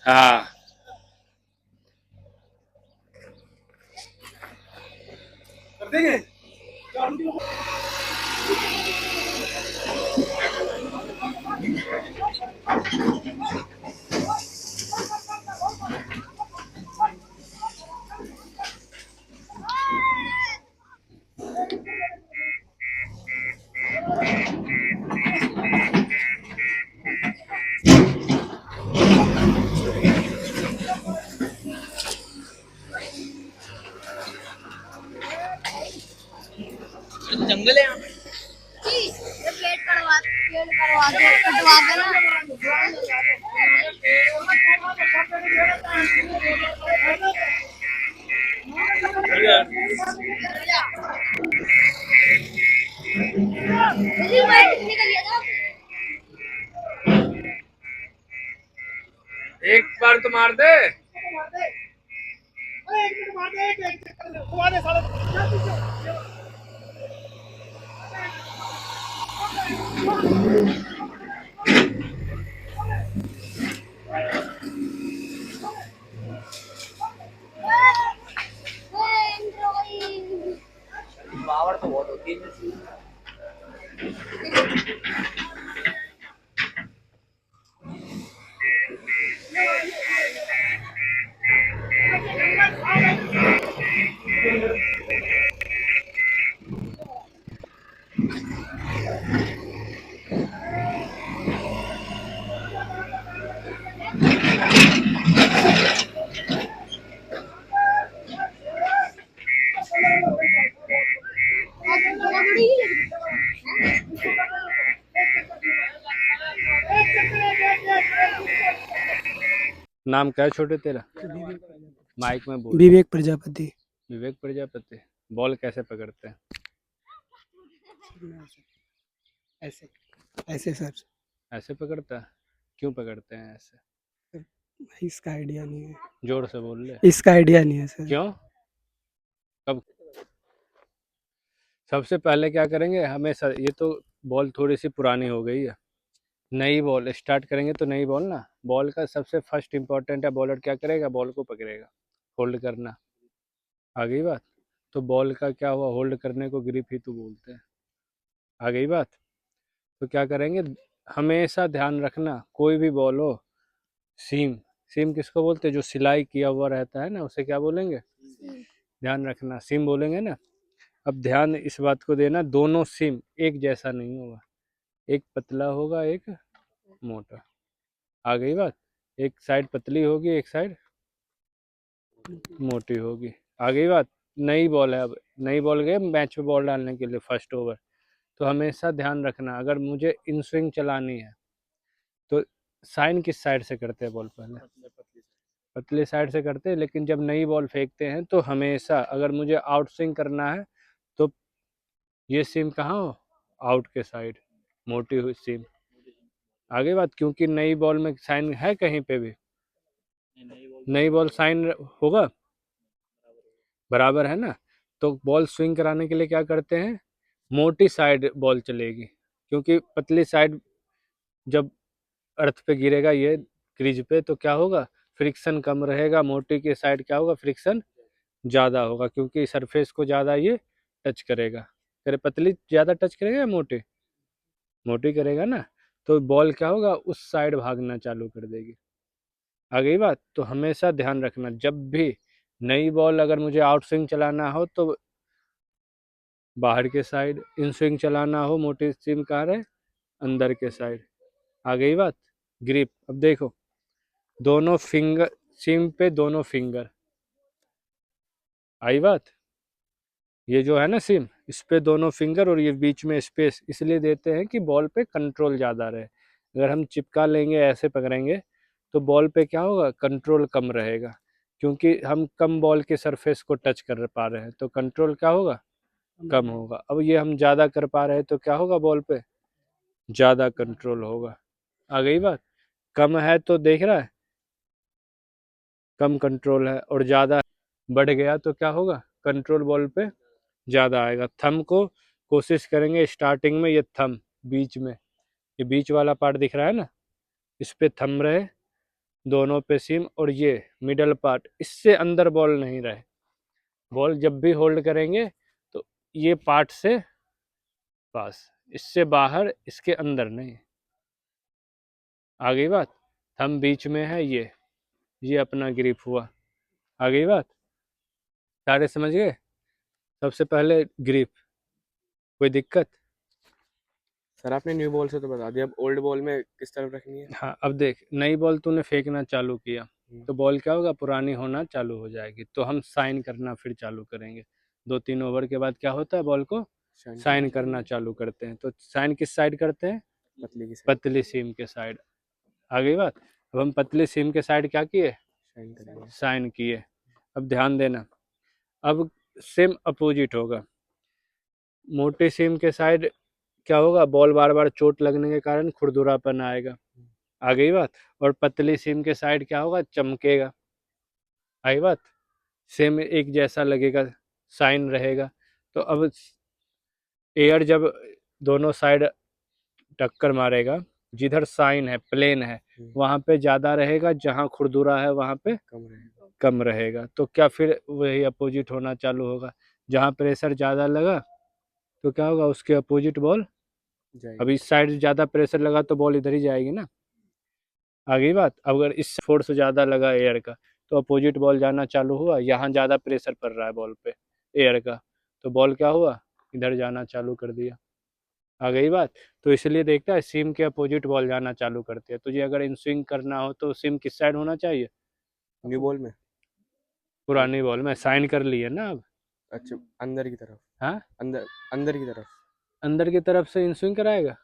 हाँ। कर देंगे। जंगल है यहाँ पे। ये पेड़ करवा दो, कटवा देना। एक बार तो मार दे। पावर तो बहुत होती है। नाम क्या है छोटे तेरा? माइक में बोल। विवेक प्रजापति। विवेक प्रजापति। बॉल कैसे पकड़ते हैं? ऐसे ऐसे सर। ऐसे पकड़ता है? क्यों पकड़ते हैं ऐसे? इसका आइडिया नहीं है। जोर से बोल ले। इसका आइडिया नहीं है सर। क्यों? कब? सबसे पहले क्या करेंगे, हमें ये तो बॉल थोड़ी सी पुरानी हो गई है, नई बॉल स्टार्ट करेंगे तो नई बॉल ना, बॉल का सबसे फर्स्ट इंपॉर्टेंट है बॉलर क्या करेगा, बॉल को पकड़ेगा, होल्ड करना। आ गई बात? तो बॉल का क्या हुआ, होल्ड करने को ग्रिप ही तो बोलते हैं। आ गई बात? तो क्या करेंगे, हमेशा ध्यान रखना कोई भी बॉल हो, सीम, सीम किसको बोलते हैं, जो सिलाई किया हुआ रहता है ना उसे क्या बोलेंगे? ध्यान रखना सीम बोलेंगे ना। अब ध्यान इस बात को देना, दोनों सीम एक जैसा नहीं होगा, एक पतला होगा एक मोटा। आ गई बात? एक साइड पतली होगी एक साइड मोटी होगी। आ गई बात? नई बॉल है, अब नई बॉल गए मैच में बॉल डालने के लिए फर्स्ट ओवर, तो हमेशा ध्यान रखना अगर मुझे इन स्विंग चलानी है तो साइन किस साइड से करते हैं बॉल, पहले पतली साइड से करते हैं, लेकिन जब नई बॉल फेंकते हैं तो हमेशा अगर मुझे आउट स्विंग करना है तो ये सीम कहाँ हो, आउट के साइड, मोटी हुई सीम। आगे बात, क्योंकि नई बॉल में साइन है कहीं पे भी, नई बॉल साइन होगा, बराबर है ना। तो बॉल स्विंग कराने के लिए क्या करते हैं, मोटी साइड बॉल चलेगी, क्योंकि पतली साइड जब अर्थ पे गिरेगा ये क्रीज पे तो क्या होगा, फ्रिक्शन कम रहेगा, मोटी की साइड क्या होगा, फ्रिक्शन ज़्यादा होगा, क्योंकि सरफेस को ज़्यादा ये टच करेगा। तेरे पतली ज़्यादा टच करेगा या मोटी? मोटी करेगा ना, तो बॉल क्या होगा, उस साइड भागना चालू कर देगी। आ गई बात? तो हमेशा ध्यान रखना जब भी नई बॉल अगर मुझे आउट स्विंग चलाना हो तो बाहर के साइड, इन स्विंग चलाना हो मोटी सीम कहाँ रहे, अंदर के साइड। आ गई बात? ग्रिप, अब देखो दोनों फिंगर, सीम पे दोनों फिंगर, आई बात? ये जो है ना सिम, इस पे दोनों फिंगर और ये बीच में स्पेस इसलिए देते हैं कि बॉल पे कंट्रोल ज़्यादा रहे। अगर हम चिपका लेंगे ऐसे पकड़ेंगे तो बॉल पे क्या होगा, कंट्रोल कम रहेगा, क्योंकि हम कम बॉल के सरफेस को टच कर पा रहे हैं तो कंट्रोल क्या होगा, कम होगा। अब ये हम ज़्यादा कर पा रहे हैं तो क्या होगा, बॉल पे ज़्यादा कंट्रोल होगा। आ गई बात? कम है तो देख रहा है, कम कंट्रोल है, और ज़्यादा बढ़ गया तो क्या होगा, कंट्रोल बॉल पे ज़्यादा आएगा। थंब को कोशिश करेंगे स्टार्टिंग में, ये थंब बीच में, ये बीच वाला पार्ट दिख रहा है ना, इस पे थंब रहे, दोनों पे सीम, और ये मिडल पार्ट, इससे अंदर बॉल नहीं रहे। बॉल जब भी होल्ड करेंगे तो ये पार्ट से पास, इससे बाहर, इसके अंदर नहीं। आ गई बात? थंब बीच में है, ये अपना ग्रिप हुआ। आ गई बात? सारे समझ गए? सबसे पहले ग्रिप, कोई दिक्कत? सर आपने न्यू बॉल से तो बता दिया, अब ओल्ड बॉल में किस तरफ रखनी है? हाँ, अब देख, नई बॉल तूने फेंकना चालू किया तो बॉल क्या होगा, पुरानी होना चालू हो जाएगी, तो हम साइन करना फिर चालू करेंगे। 2-3 ओवर के बाद क्या होता है, बॉल को साइन करना चालू करते हैं। तो साइन किस साइड करते हैं? पतली की साइड, पतली सीम के साइड। आ गई बात? अब हम पतली सीम के साइड क्या किए, साइन करेंगे। साइन किए। अब ध्यान देना, अब सेम अपोजिट होगा। मोटी सीम के साइड क्या होगा, बॉल बार बार चोट लगने के कारण खुरदुरापन आएगा। आ गई बात? और पतली सीम के साइड क्या होगा, चमकेगा। आई बात? सेम एक जैसा लगेगा, साइन रहेगा। तो अब एयर जब दोनों साइड टक्कर मारेगा, जिधर साइन है, प्लेन है, वहां पे ज्यादा रहेगा, जहां खुरदुरा है वहां पे कम रहेगा। कम रहेगा। तो क्या फिर वही अपोजिट होना चालू होगा। जहां प्रेशर ज्यादा लगा तो क्या होगा, उसके अपोजिट बॉल। जाएगी। अब इस साइड ज्यादा प्रेशर लगा तो बॉल इधर ही जाएगी ना। आ गई बात? अगर इस फोर्स ज्यादा लगा एयर का तो अपोजिट बॉल जाना चालू हुआ। यहाँ ज्यादा प्रेशर पड़ रहा है बॉल पे एयर का, तो बॉल क्या हुआ, इधर जाना चालू कर दिया। आ गई बात? तो इसलिए देखता है सीम के अपोजिट बॉल जाना चालू करती है। तुझे अगर इन स्विंग करना हो तो सीम किस साइड होना चाहिए, न्यू बॉल में? पुरानी बॉल में। साइन कर लिए ना अब? अच्छा, अंदर की तरफ। हाँ, अंदर, अंदर की तरफ। अंदर की तरफ से इन स्विंग कराएगा।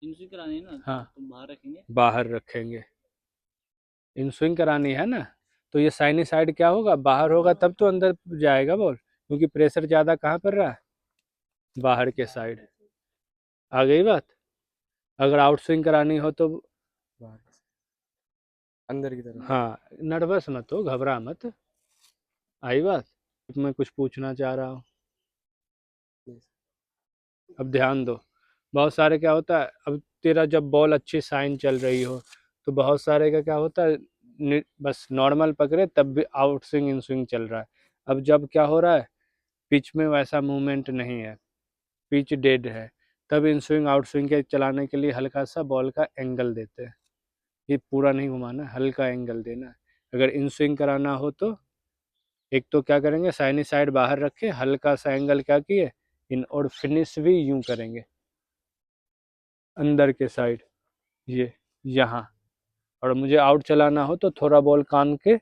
इन स्विंग करानी है ना, हाँ, तो बाहर रखेंगे। बाहर रखेंगे। इन स्विंग करानी है ना, तो ये साइनी साइड क्या होगा, बाहर होगा, तब तो अंदर जाएगा बॉल, क्योंकि प्रेशर ज्यादा कहाँ पर रहा है, बाहर के साइड। आ गई बात? अगर आउट स्विंग करानी हो तो बाहर की साइड, अंदर की तरफ। हाँ, नर्वस मत हो, घबरा मत। आई बात? मैं कुछ पूछना चाह रहा हूँ, अब ध्यान दो। बहुत सारे क्या होता है, अब तेरा जब बॉल अच्छी साइन चल रही हो तो बहुत सारे का क्या होता है, बस नॉर्मल पकड़े तब भी आउट स्विंग इन स्विंग चल रहा है। अब जब क्या हो रहा है, पिच में वैसा मूवमेंट नहीं है, पिच डेड है, तब इन स्विंग आउट स्विंग के चलाने के लिए हल्का सा बॉल का एंगल देते हैं। ये पूरा नहीं घुमाना, हल्का एंगल देना है। अगर इन स्विंग कराना हो तो एक तो क्या करेंगे, साइनी साइड बाहर रखे, हल्का सा एंगल क्या किए इन, और फिनिश भी यूं करेंगे अंदर के साइड, ये यहाँ। और मुझे आउट चलाना हो तो थोड़ा बॉल कान के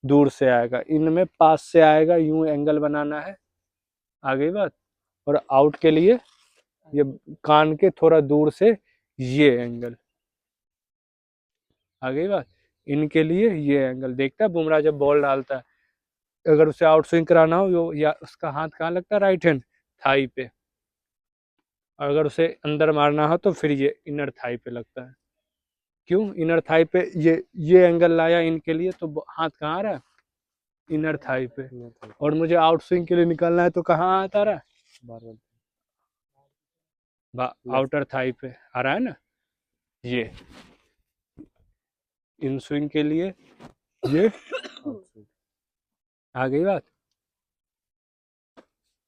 दूर से आएगा, इनमें पास से आएगा, यूं एंगल बनाना है। आ गई बात? और आउट के लिए ये कान के थोड़ा दूर से ये एंगल। आ गई बात? इनके लिए ये एंगल। देखता है बुमराह जब बॉल डालता है, अगर उसे आउट स्विंग कराना हो, या उसका हाथ कहाँ लगता है, राइट हैंड थाई पे। अगर उसे अंदर मारना हो तो फिर ये इनर थाई पे लगता है। क्यों इनर थाई पे, ये एंगल लाया इनके लिए, तो हाथ कहाँ आ रहा है, इनर थाई पे। और मुझे आउट स्विंग के लिए निकलना है तो कहाँ हाथ आ रहा है, आउटर थाई पे आ रहा है ना। ये इन स्विंग के लिए ये आ गई बात?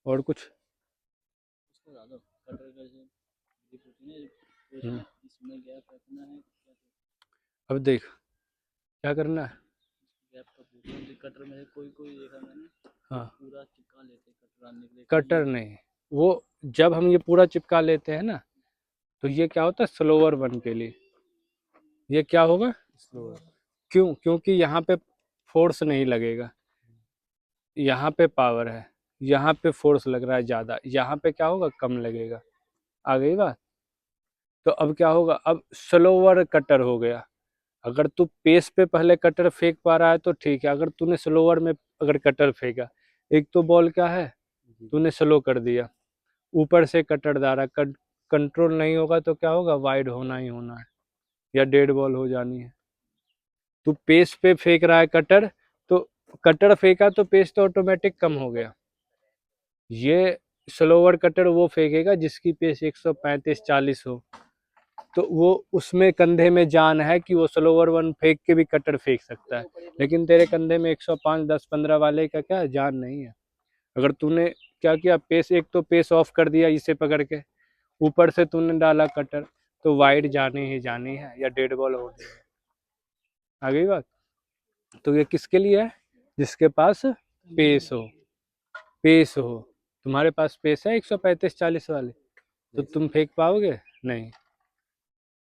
और कुछ? इसको बता दो, कटर का जैसे ये पूछने इसमें गैप रखना है क्या? अब देख क्या करना है। गैप का पूछने, कटर में से कोई कोई देखा मैंने, हाँ, पूरा चिपका लेते कटर आने के लिए। कटर नहीं, वो जब हम ये पूरा चिपका लेते हैं ना, तो ये क्या होता है, स्लोअर वन के लिए ये क्या होगा, स्लोअर। क्यों? क्योंकि यहाँ पे फोर्स नहीं लगेगा, यहाँ पे पावर है, यहाँ पे फोर्स लग रहा है ज़्यादा, यहाँ पे क्या होगा, कम लगेगा। आ गई बात? तो अब क्या होगा, अब स्लोअर कटर हो गया। अगर तू पेस पे पहले कटर फेंक पा रहा है तो ठीक है, अगर तूने स्लोअर में अगर कटर फेंका, एक तो बॉल क्या है, तूने स्लो कर दिया, ऊपर से कटर डाला, कंट्रोल नहीं होगा तो क्या होगा, वाइड होना ही होना है, या डेड बॉल हो जानी है। तू पेस पे फेंक रहा है कटर, तो कटर फेंका तो पेस तो ऑटोमेटिक कम हो गया। ये स्लोअर कटर वो फेंकेगा जिसकी पेस 135-40 हो, तो वो उसमें कंधे में जान है कि वो स्लोवर वन फेंक के भी कटर फेंक सकता है, लेकिन तेरे कंधे में 105 10-15 वाले का क्या जान नहीं है। अगर तूने क्या किया, पेस एक तो पेस ऑफ कर दिया इसे पकड़ के, ऊपर से तूने डाला कटर, तो वाइड जानी ही जानी है या डेड बॉल होनी है। आ गई बात। तो ये किसके लिए है? जिसके पास पेस हो। पेस हो, तुम्हारे पास पेस है 135-40 वाले, तो तुम फेंक पाओगे नहीं।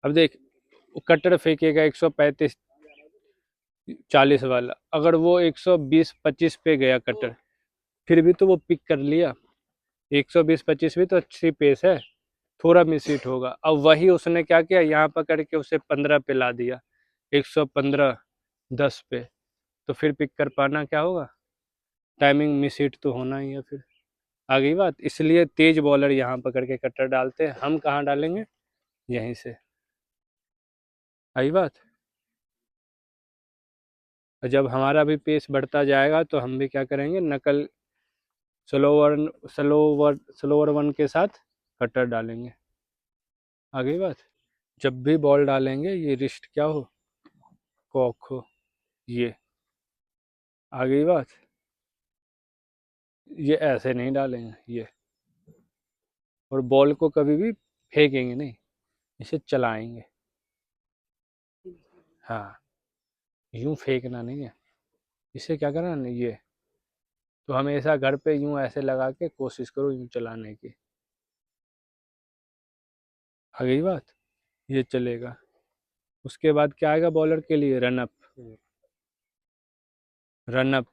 अब देख, वो कटर फेंकेगा 135-40 वाला, अगर वो 120-25 पे गया कटर, फिर भी तो वो पिक कर लिया। 120-25 भी तो अच्छी पेस है, थोड़ा मिस हिट होगा। अब वही उसने क्या किया, यहाँ पकड़ के उसे 15 पे ला दिया, 115-10 पे, तो फिर पिक कर पाना क्या होगा, टाइमिंग मिस हिट तो होना ही है फिर। आ गई बात। इसलिए तेज बॉलर यहाँ पकड़ के कटर डालते हैं, हम कहाँ डालेंगे, यहीं से। आई बात। और जब हमारा भी पेस बढ़ता जाएगा तो हम भी क्या करेंगे, नकल स्लोवर वन के साथ कटर डालेंगे। आ गई बात। जब भी बॉल डालेंगे ये रिस्ट क्या हो, कॉक हो, ये। आ गई बात। ये ऐसे नहीं डालेंगे ये, और बॉल को कभी भी फेंकेंगे नहीं, इसे चलाएंगे। हाँ, यूं फेंकना नहीं है, इसे क्या करना नहीं, ये। तो हमेशा घर पे यूं ऐसे लगा के कोशिश करो यूं चलाने की। आ गई बात। ये चलेगा। उसके बाद क्या आएगा बॉलर के लिए, रनअप। रनअप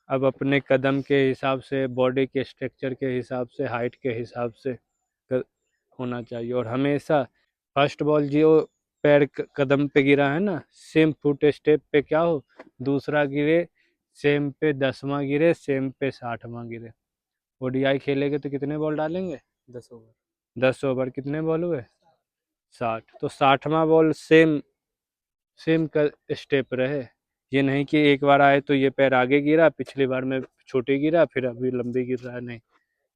अब अपने कदम के हिसाब से, बॉडी के स्ट्रक्चर के हिसाब से, हाइट के हिसाब से होना चाहिए। और हमेशा फर्स्ट बॉल जो पैर कदम पे गिरा है ना, सेम फुट स्टेप पे क्या हो, दूसरा गिरे सेम पे 10वां गिरे, सेम पे 60वां गिरे। ओडीआई खेलेंगे तो कितने बॉल डालेंगे, 10 ओवर। 10 ओवर, कितने बॉल हुए, 60। तो 60वां बॉल सेम का स्टेप रहे। ये नहीं कि एक बार आए तो ये पैर आगे गिरा, पिछली बार में छोटे गिरा, फिर अभी लंबी गिर रहा है, नहीं,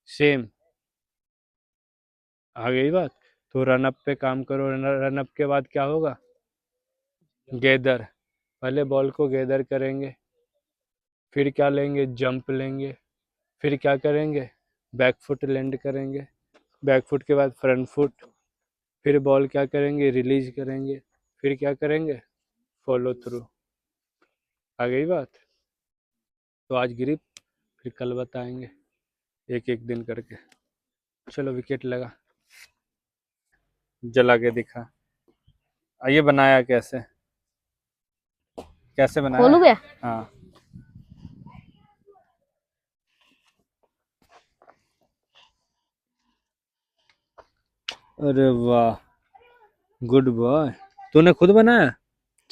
सेम। आ गई बात। तो रनअप पे काम करो। रनअप के बाद क्या होगा, गैदर। पहले बॉल को गैदर करेंगे, फिर क्या लेंगे, जंप लेंगे, फिर क्या करेंगे, बैक फुट लैंड करेंगे, बैक फुट के बाद फ्रंट फुट, फिर बॉल क्या करेंगे, रिलीज करेंगे, फिर क्या करेंगे, फॉलो थ्रू। आ गई बात। तो आज ग्रिप, फिर कल बताएंगे एक एक दिन करके। चलो विकेट लगा, जला के दिखा। ये बनाया कैसे, कैसे बनाया, खोलू क्या? हाँ। अरे वाह, गुड बॉय। तूने खुद बनाया?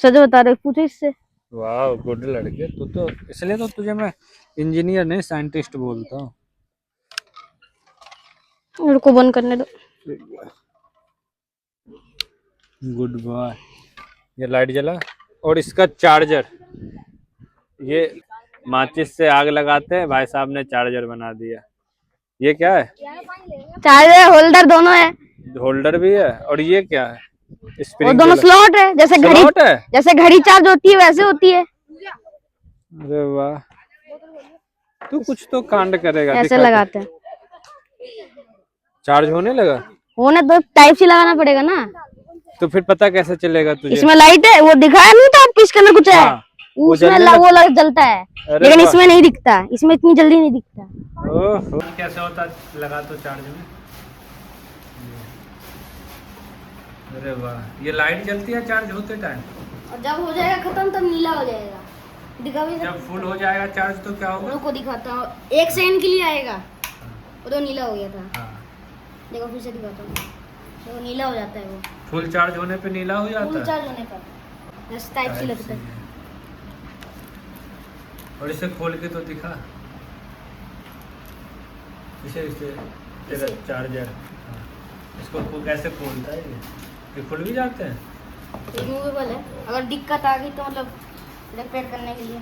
सच बता रहे, पूछो इससे। वाह, गुड लड़के। तू तो, इसलिए तो तुझे मैं इंजीनियर नहीं साइंटिस्ट बोलता हूँ। मेरे को बंद करने दो। Good boy. ये लाइट जला, और इसका चार्जर, ये माचिस से आग लगाते हैं, भाई साहब ने चार्जर बना दिया। ये क्या है, चार्जर होल्डर दोनों है, होल्डर भी है। और ये क्या है, वो स्प्रिंग दोनों स्लॉट है, जैसे घड़ी, स्लॉट है। जैसे घड़ी चार्ज होती है वैसे होती है। अरे वाह, तू कुछ तो कांड करेगा। ऐसे दिखा लगाते हैं, चार्ज होने लगा। होने तो टाइप सी लगाना पड़ेगा ना। तो फिर पता कैसे चलेगा तुझे? इसमें लाइट है, वो दिखाया नहीं था आपको, इसके अंदर कुछ है। हाँ, उसमें जलता है, अरे लेकिन वाह। इसमें नहीं दिखता, इसमें इतनी जल्दी नहीं दिखता। ओहो, कैसे होता, लगा तो चार्ज में। अरे वाह, ये लाइट जलती है चार्ज होते टाइम, और जब हो जाएगा खत्म तब नीला हो जाएगा। दिखा भी जब फुल हो जाएगा चार्ज तो क्या होगा? को दिखाता हूँ, 1 सेकंड के लिए आएगा, वो तो नीला हो गया था। हाँ, देखो फिर से दिखाता हूँ, तो नीला हो जाता है वो, फुल चार्ज होने पे नीला हो जाता फुल है। चार्ज होने पर ऐसे टाइप से लगता है। और इसे खोल के तो दिखा, इसे तेरा चार्जर। हाँ, इसको कैसे खोलता है ये खुल भी जाते हैं। रिमूवेबल है, अगर दिक्कत आ गई तो मतलब रिपेयर करने के लिए।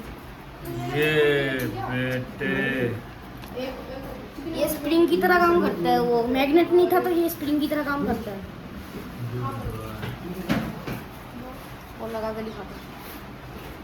ये बेटे, ये स्प्रिंग की तरह काम करता है, वो मैग्नेट नहीं था तो ये स्प्रिंग की तरह काम करता है। वो लगा के लिखा था